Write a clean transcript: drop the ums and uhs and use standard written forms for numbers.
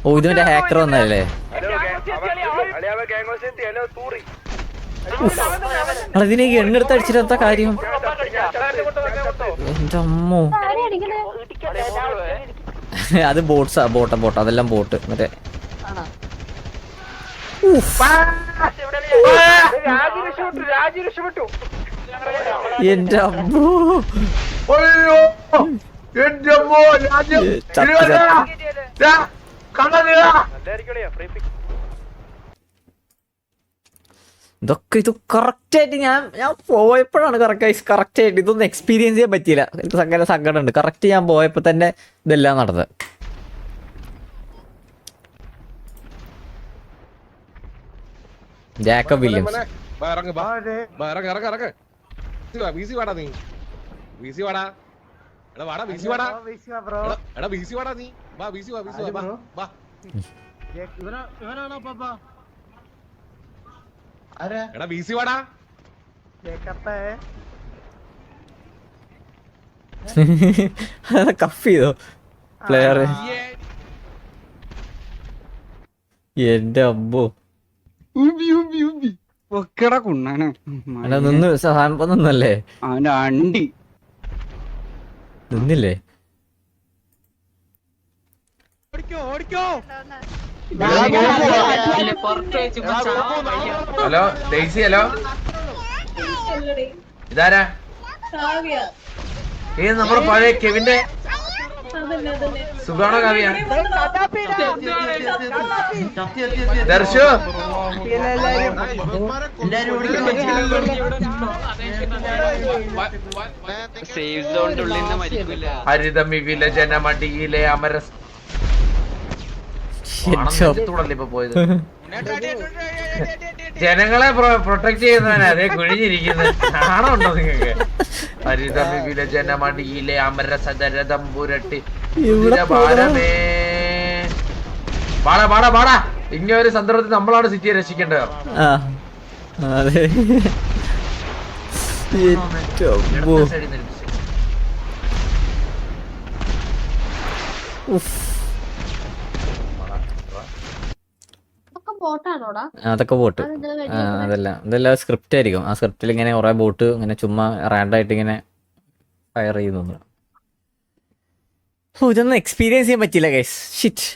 ഓ ഇത് മറ്റേ ഹാക്കർ വന്നല്ലേ? അതിനെ എണ്ണെടുത്ത് അടിച്ചിട്ട് കാര്യം. എന്റെ അമ്മോ, അത് ബോട്ട്സാ, ബോട്ട അതെല്ലാം ബോട്ട്. മറ്റേ എന്റെ അമ്മോ, ഇതൊക്കെ ഇത് കറക്റ്റ് ആയിട്ട് ഞാൻ പോയപ്പോഴാണ് കറക്റ്റ് ആയിട്ട് ഇതൊന്നും എക്സ്പീരിയൻസ് ചെയ്യാൻ പറ്റിയില്ല. എനിക്ക് ഭയങ്കര സങ്കടമുണ്ട്. കറക്റ്റ് ഞാൻ പോയപ്പോ തന്നെ ഇതെല്ലാം നടന്നത്. ജാക്കബ് വില്യംസ് കഫ് ചെയ്തോ പ്ലെയർ? എന്റെ അമ്മോ, നിന്ന് സാധനം നിന്നല്ലേ? അവന്റെ അണ്ടി നിന്നില്ലേ? ഹലോ ഡെയ്സി, ഹലോ ഇതാരാ? നമ്മുടെ പഴയ കെവിന്റെ സുഖാണോ കാവ്യ? ദർശു ഹരിതമി വിലജനമടിയിലെ അമരസ് ഇപ്പൊ പോയത്. ജനങ്ങളെ പ്രൊട്ടക്ട് ചെയ്യുന്നവനാ അതേ കുഴിഞ്ഞിരിക്കുന്നത്. ആണുണ്ടോ നിങ്ങൾക്ക്? ഹരിതമി വിലജനമടിയിലെ അമരസദരതം പുരട്ടി ഭാരമേ. പാടാ പാടാ പാടാ. ഇങ്ങനെ ഒരു സന്ദർഭത്തിൽ നമ്മളാണ് സിറ്റിയെ രക്ഷിക്കേണ്ടത്. അതൊക്കെ ബോട്ട്, ഇതെല്ലാം സ്ക്രിപ്റ്റ് ആയിരിക്കും. ആ സ്ക്രിപ്റ്റിൽ ഇങ്ങനെ കുറെ ബോട്ട് ഇങ്ങനെ ചുമ്മാ റാൻഡായിട്ട് ഇങ്ങനെ ഫയർ ചെയ്യുന്നു. ഇതൊന്നും എക്സ്പീരിയൻസ് ചെയ്യാൻ പറ്റില്ല ഗൈസ്. ഷിറ്റ്.